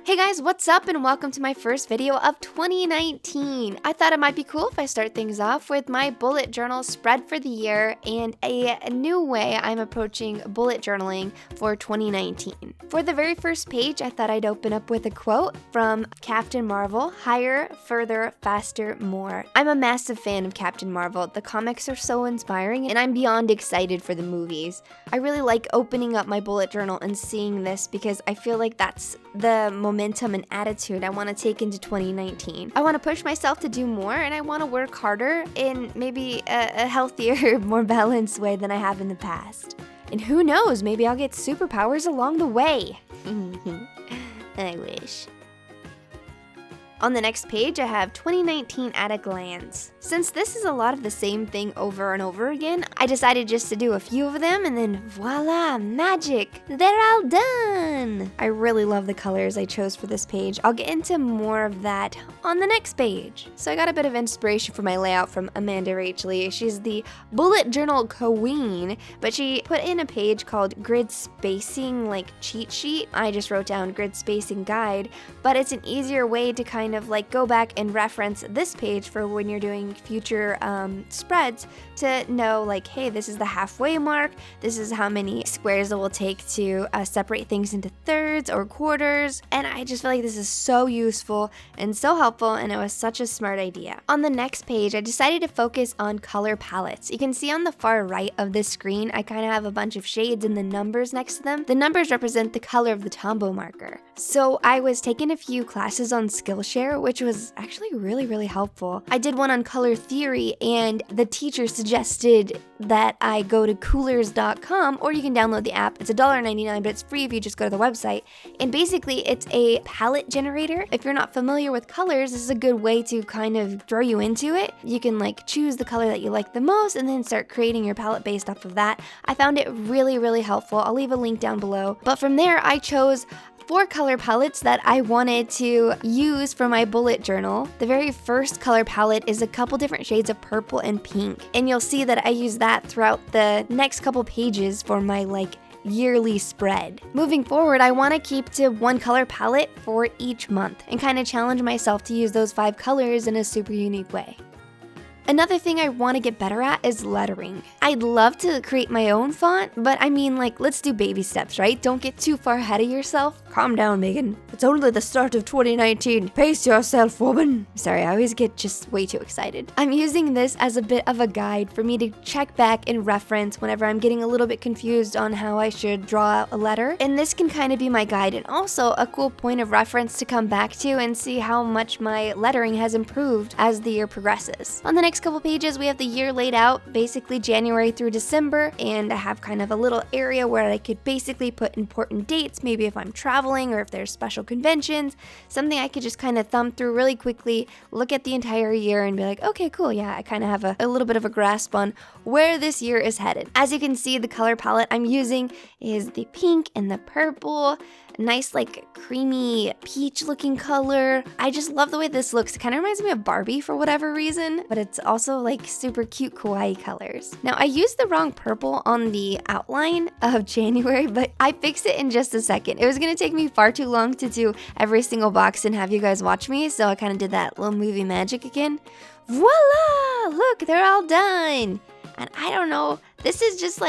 Hey guys, what's up and welcome to my first video of 2019. I thought it might be cool if I start things off with my bullet journal spread for the year and a new way I'm approaching bullet journaling for 2019. For the very first page, I thought I'd open up with a quote from Captain Marvel, "Higher, further, faster, more." I'm a massive fan of Captain Marvel. The comics are so inspiring and I'm beyond excited for the movies. I really like opening up my bullet journal and seeing this because I feel like that's the momentum and attitude I want to take into 2019. I want to push myself to do more and I want to work harder in maybe a healthier, more balanced way than I have in the past. And who knows, maybe I'll get superpowers along the way. I wish. On the next page, I have 2019 at a glance. Since this is a lot of the same thing over and over again, I decided just to do a few of them and then voila, magic! They're all done! I really love the colors I chose for this page. I'll get into more of that on the next page. So I got a bit of inspiration for my layout from Amanda Rachley. She's the bullet journal queen, but she put in a page called Grid Spacing like cheat sheet. I just wrote down Grid Spacing Guide, but it's an easier way to kind of like go back and reference this page for when you're doing future spreads to know like, hey, this is the halfway mark, this is how many squares it will take to separate things into thirds or quarters, and I just feel like this is so useful and so helpful, and it was such a smart idea. On the next page, I decided to focus on color palettes. You can see on the far right of this screen, I kind of have a bunch of shades and the numbers next to them. The numbers represent the color of the Tombow marker. So I was taking a few classes on Skillshare, which was actually really helpful. I did one on color theory and the teacher suggested that I go to coolers.com, or you can download the app. It's $1.99, but it's free if you just go to the website. And basically it's a palette generator. If you're not familiar with colors, this is a good way to kind of throw you into it. You can like choose the color that you like the most and then start creating your palette based off of that. I found it really helpful. I'll leave a link down below. But from there, I chose 4 color palettes that I wanted to use for my bullet journal. The very first color palette is a couple different shades of purple and pink, and you'll see that I use that throughout the next couple pages for my yearly spread. Moving forward, I want to keep to 1 color palette for each month and kind of challenge myself to use those 5 colors in a super unique way. Another thing I want to get better at is lettering. I'd love to create my own font, but I mean, let's do baby steps, right? Don't get too far ahead of yourself. Calm down, Megan. It's only the start of 2019. Pace yourself, woman. Sorry, I always get just way too excited. I'm using this as a bit of a guide for me to check back and reference whenever I'm getting a little bit confused on how I should draw out a letter. And this can kind of be my guide and also a cool point of reference to come back to and see how much my lettering has improved as the year progresses. On the next couple pages, we have the year laid out, basically January through December, and I have kind of a little area where I could basically put important dates, maybe if I'm traveling or if there's special conventions, something I could just kind of thumb through really quickly, look at the entire year and be like, okay, cool, yeah, I kind of have a little bit of a grasp on where this year is headed. As you can see, the color palette I'm using is the pink and the purple, nice creamy peach looking color. I just love the way this looks. It kind of reminds me of Barbie for whatever reason, but it's also super cute kawaii colors. Now I used the wrong purple on the outline of January, but I fixed it in just a second. It was gonna take me far too long to do every single box and have you guys watch me, so I kind of did that little movie magic again. Voila! Look, they're all done. And I don't know, this is just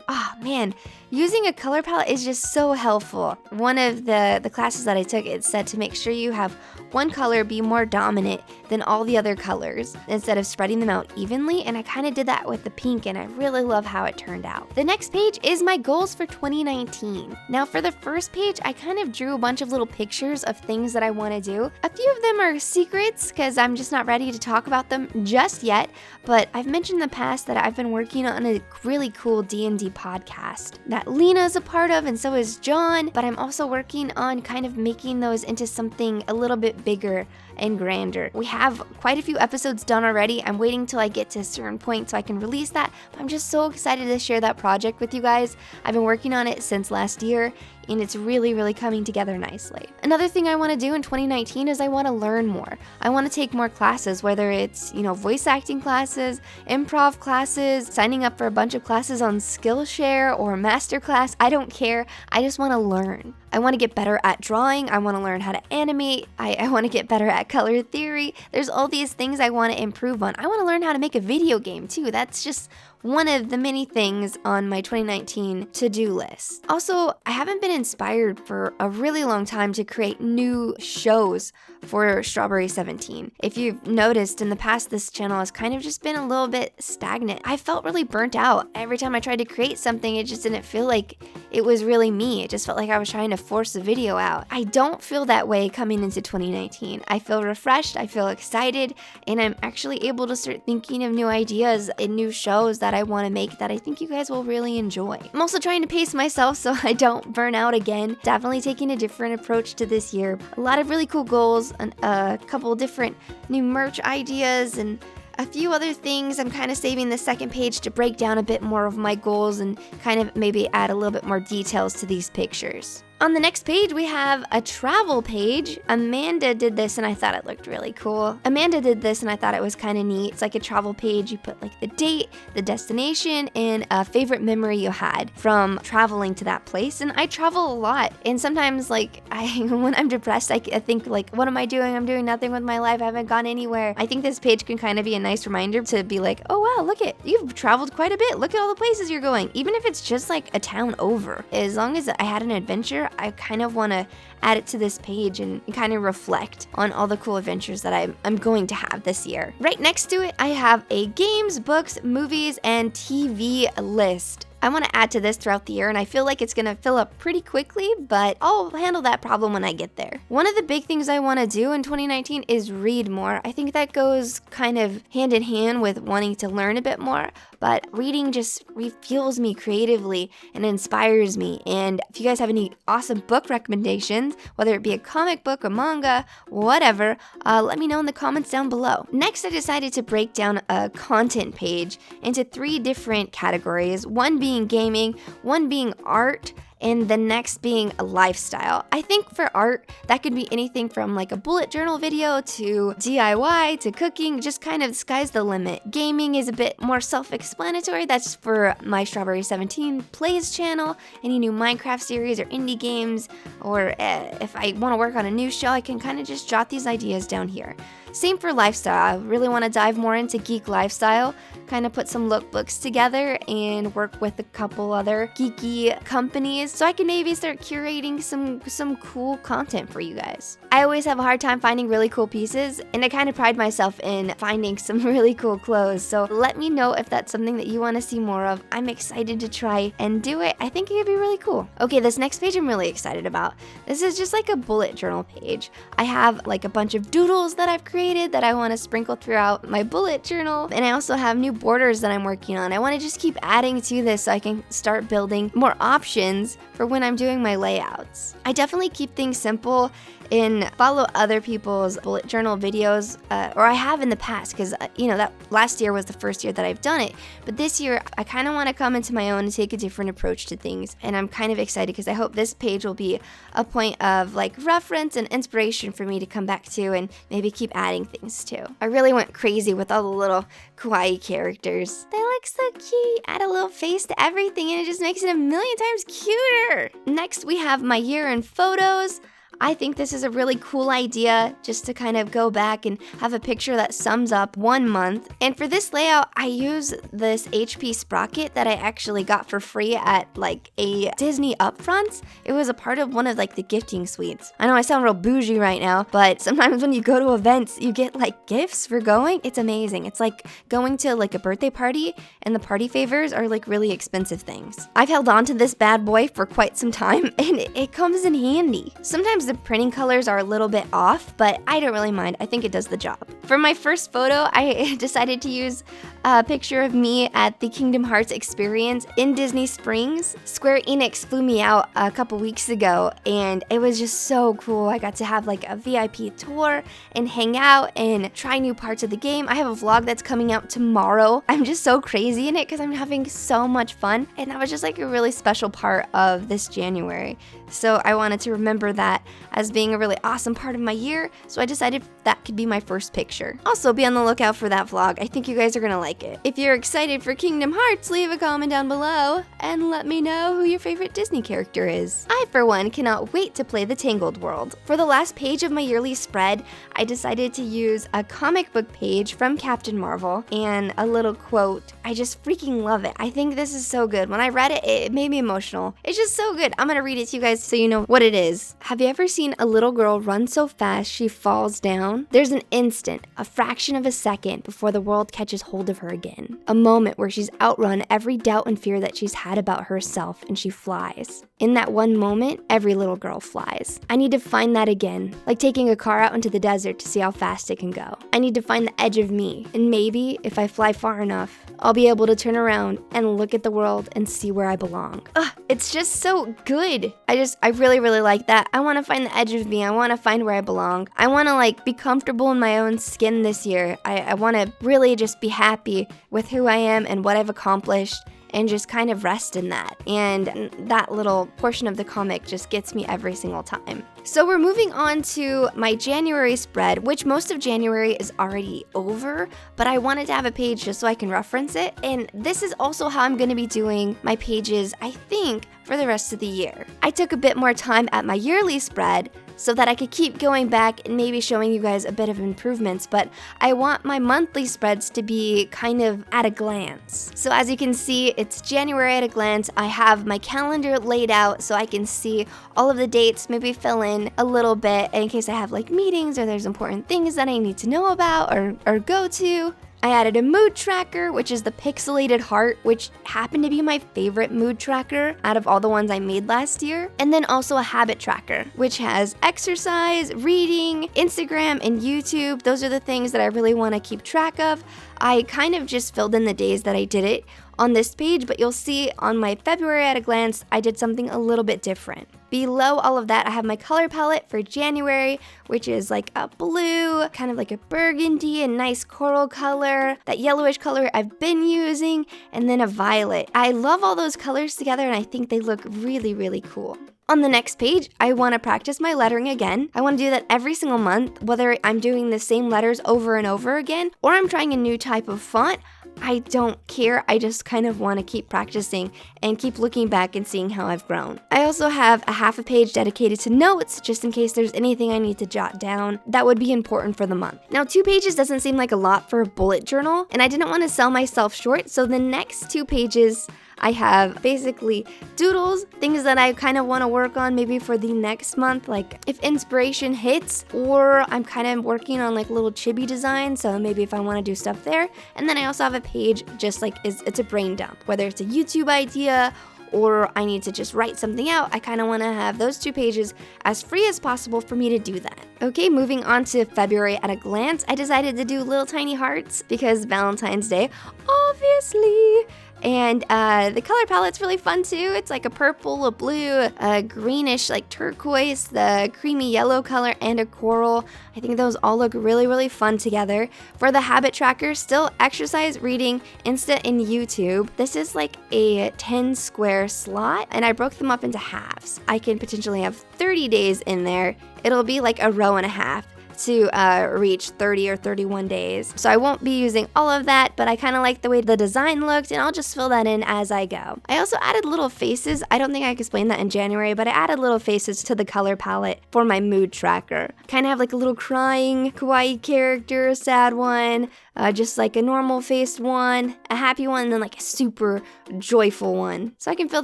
oh man, using a color palette is just so helpful. One of the classes that I took, it said to make sure you have one color be more dominant than all the other colors instead of spreading them out evenly, and I kind of did that with the pink and I really love how it turned out. The next page is my goals for 2019. Now for the first page, I kind of drew a bunch of little pictures of things that I want to do. A few of them are secrets because I'm just not ready to talk about them just yet, but I've mentioned in the past that I've been working on a really cool D&D podcast that Lena's a part of and so is John, but I'm also working on kind of making those into something a little bit bigger and grander. We have quite a few episodes done already. I'm waiting till I get to a certain point so I can release that, but I'm just so excited to share that project with you guys. I've been working on it since last year, and it's really coming together nicely. Another thing I want to do in 2019 is I want to learn more. I want to take more classes, whether it's, voice acting classes, improv classes, signing up for a bunch of classes on Skillshare or Masterclass. I don't care. I just want to learn. I want to get better at drawing. I want to learn how to animate. I want to get better at color theory. There's all these things I want to improve on. I want to learn how to make a video game too. That's just one of the many things on my 2019 to-do list. Also, I haven't been inspired for a really long time to create new shows for Strawberry 17. If you've noticed in the past, this channel has kind of just been a little bit stagnant. I felt really burnt out. Every time I tried to create something, it just didn't feel like it was really me. It just felt like I was trying to force a video out. I don't feel that way coming into 2019. I feel refreshed, I feel excited, and I'm actually able to start thinking of new ideas and new shows that I want to make that I think you guys will really enjoy. I'm also trying to pace myself so I don't burn out again. Definitely taking a different approach to this year. A lot of really cool goals, and a couple different new merch ideas, and a few other things. I'm kind of saving the second page to break down a bit more of my goals and kind of maybe add a little bit more details to these pictures. On the next page, we have a travel page. Amanda did this and I thought it looked really cool. Amanda did this and I thought it was kind of neat. It's like a travel page. You put like the date, the destination, and a favorite memory you had from traveling to that place. And I travel a lot. And sometimes when I'm depressed, I think like, what am I doing? I'm doing nothing with my life. I haven't gone anywhere. I think this page can kind of be a nice reminder to be like, oh wow, you've traveled quite a bit. Look at all the places you're going. Even if it's just like a town over. As long as I had an adventure, I kind of want to add it to this page and kind of reflect on all the cool adventures that I'm going to have this year. Right next to it, I have a games, books, movies, and TV list. I want to add to this throughout the year, and I feel like it's going to fill up pretty quickly, but I'll handle that problem when I get there. One of the big things I want to do in 2019 is read more. I think that goes kind of hand in hand with wanting to learn a bit more, but reading just refuels me creatively and inspires me. And if you guys have any awesome book recommendations, whether it be a comic book, a manga, whatever, let me know in the comments down below. Next, I decided to break down a content page into 3 different categories, one being gaming, one being art, and the next being a lifestyle. I think for art, that could be anything from like a bullet journal video to DIY to cooking, just kind of sky's the limit. Gaming is a bit more self-explanatory. That's for my Strawberry 17 Plays channel, any new Minecraft series or indie games, or if I want to work on a new show, I can kind of just jot these ideas down here. Same for lifestyle. I really want to dive more into geek lifestyle, kind of put some lookbooks together and work with a couple other geeky companies so I can maybe start curating some cool content for you guys. I always have a hard time finding really cool pieces, and I kind of pride myself in finding some really cool clothes, so let me know if that's something that you want to see more of. I'm excited to try and do it. I think it could be really cool. Okay, this next page I'm really excited about. This is just like a bullet journal page. I have like a bunch of doodles that I've created that I want to sprinkle throughout my bullet journal, and I also have new borders that I'm working on. I want to just keep adding to this so I can start building more options for when I'm doing my layouts. I definitely keep things simple and follow other people's bullet journal videos, or I have in the past, because that last year was the first year that I've done it, but this year I kind of want to come into my own and take a different approach to things, and I'm kind of excited because I hope this page will be a point of like reference and inspiration for me to come back to and maybe keep adding things to. I really went crazy with all the little kawaii characters. They look so cute. Add a little face to everything and it just makes it a million times cuter. Next, we have my year in photos. I think this is a really cool idea, just to kind of go back and have a picture that sums up 1 month. And for this layout, I use this HP sprocket that I actually got for free at like a Disney upfront. It was a part of one of like the gifting suites. I know I sound real bougie right now, but sometimes when you go to events, you get like gifts for going. It's amazing. It's like going to like a birthday party, and the party favors are like really expensive things. I've held on to this bad boy for quite some time, and it comes in handy. Sometimes the printing colors are a little bit off, but I don't really mind. I think it does the job. For my first photo, I decided to use a picture of me at the Kingdom Hearts experience in Disney Springs. Square Enix flew me out a couple weeks ago, and it was just so cool. I got to have like a VIP tour and hang out and try new parts of the game. I have a vlog that's coming out tomorrow. I'm just so crazy in it because I'm having so much fun, and that was just like a really special part of this January. So I wanted to remember that as being a really awesome part of my year, so I decided that could be my first picture. Also, be on the lookout for that vlog. I think you guys are gonna like it. If you're excited for Kingdom Hearts, leave a comment down below and let me know who your favorite Disney character is. I, for one, cannot wait to play the Tangled World. For the last page of my yearly spread, I decided to use a comic book page from Captain Marvel and a little quote. I just freaking love it. I think this is so good. When I read it, it made me emotional. It's just so good. I'm gonna read it to you guys so you know what it is. Have you ever seen a little girl run so fast she falls down? There's an instant, a fraction of a second before the world catches hold of her again. A moment where she's outrun every doubt and fear that she's had about herself and she flies. In that one moment, every little girl flies. I need to find that again, like taking a car out into the desert to see how fast it can go. I need to find the edge of me, and maybe, if I fly far enough, I'll be able to turn around and look at the world and see where I belong. It's just so good. I really, really like that. I want to find the edge of me. I want to find where I belong. I want to like be comfortable in my own skin this year. I want to really just be happy with who I am and what I've accomplished, and just kind of rest in that. And that little portion of the comic just gets me every single time. So we're moving on to my January spread, which most of January is already over, but I wanted to have a page just so I can reference it. And this is also how I'm gonna be doing my pages, I think, for the rest of the year. I took a bit more time at my yearly spread so that I could keep going back and maybe showing you guys a bit of improvements, but I want my monthly spreads to be kind of at a glance. So as you can see, it's January at a glance. I have my calendar laid out so I can see all of the dates, maybe fill in a little bit in case I have like meetings or there's important things that I need to know about or go to. I added a mood tracker, which is the pixelated heart, which happened to be my favorite mood tracker out of all the ones I made last year. And then also a habit tracker, which has exercise, reading, Instagram, and YouTube. Those are the things that I really want to keep track of. I kind of just filled in the days that I did it on this page, but you'll see on my February at a glance, I did something a little bit different. Below all of that, I have my color palette for January, which is like a blue, kind of like a burgundy, a nice coral color, that yellowish color I've been using, and then a violet. I love all those colors together, and I think they look really, really cool. On the next page, I want to practice my lettering again. I want to do that every single month, whether I'm doing the same letters over and over again, or I'm trying a new type of font. I don't care. I just kind of want to keep practicing and keep looking back and seeing how I've grown. I also have a half a page dedicated to notes, just in case there's anything I need to jot down that would be important for the month. Now, 2 pages doesn't seem like a lot for a bullet journal, and I didn't want to sell myself short, so the next 2 pages I have basically doodles, things that I kind of want to work on maybe for the next month, like if inspiration hits, or I'm kind of working on like little chibi designs, so maybe if I want to do stuff there. And then I also have a page just like it's a brain dump, whether it's a YouTube idea or I need to just write something out. I kind of want to have those 2 pages as free as possible for me to do that. Okay, moving on to February at a glance, I decided to do little tiny hearts because Valentine's Day, obviously. And the color palette's really fun too. It's like a purple, a blue, a greenish like turquoise, the creamy yellow color, and a coral. I think those all look really, really fun together. For the habit tracker, still exercise, reading, Insta, and YouTube. This is like a 10 square slot, and I broke them up into halves. I can potentially have 30 days in there. It'll be like a row and a half to reach 30 or 31 days. So I won't be using all of that, but I kind of like the way the design looked, and I'll just fill that in as I go. I also added little faces. I don't think I explained that in January, but I added little faces to the color palette for my mood tracker. Kind of have like a little crying kawaii character, a sad one, just like a normal faced one, a happy one, and then like a super joyful one. So I can fill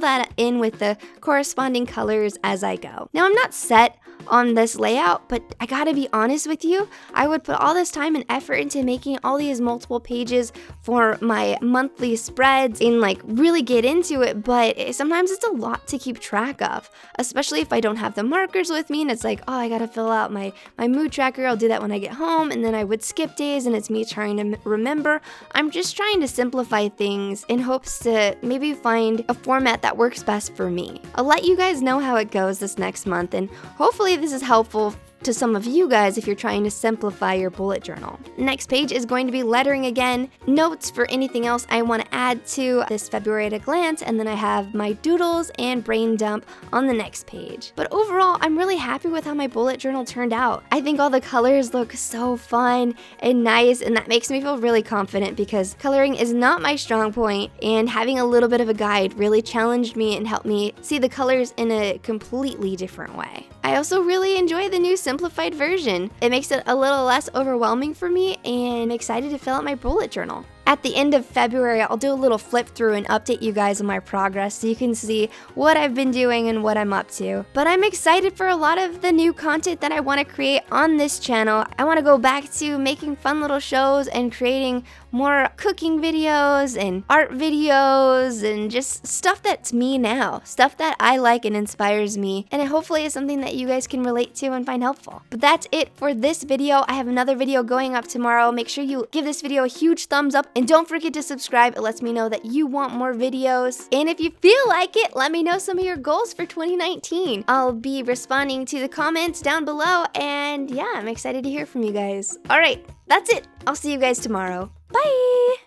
that in with the corresponding colors as I go. Now I'm not set on this layout, but I gotta be honest honest with you, I would put all this time and effort into making all these multiple pages for my monthly spreads and like really get into it, but sometimes it's a lot to keep track of, especially if I don't have the markers with me and it's like, oh, I gotta fill out my mood tracker. I'll do that when I get home, and then I would skip days and it's me trying to remember. I'm just trying to simplify things in hopes to maybe find a format that works best for me. I'll let you guys know how it goes this next month, and hopefully this is helpful to some of you guys if you're trying to simplify your bullet journal. Next page is going to be lettering again, notes for anything else I want to add to this February at a glance, and then I have my doodles and brain dump on the next page. But overall, I'm really happy with how my bullet journal turned out. I think all the colors look so fun and nice, and that makes me feel really confident because coloring is not my strong point, and having a little bit of a guide really challenged me and helped me see the colors in a completely different way. I also really enjoy the new simplified version. It makes it a little less overwhelming for me, and I'm excited to fill out my bullet journal. At the end of February, I'll do a little flip through and update you guys on my progress so you can see what I've been doing and what I'm up to. But I'm excited for a lot of the new content that I want to create on this channel. I want to go back to making fun little shows and creating more cooking videos and art videos and just stuff that's me now, stuff that I like and inspires me, and it hopefully is something that you guys can relate to and find helpful. But that's it for this video. I have another video going up tomorrow. Make sure you give this video a huge thumbs up, and don't forget to subscribe. It lets me know that you want more videos. And if you feel like it, let me know some of your goals for 2019. I'll be responding to the comments down below, and yeah, I'm excited to hear from you guys. All right, that's it. I'll see you guys tomorrow. Bye!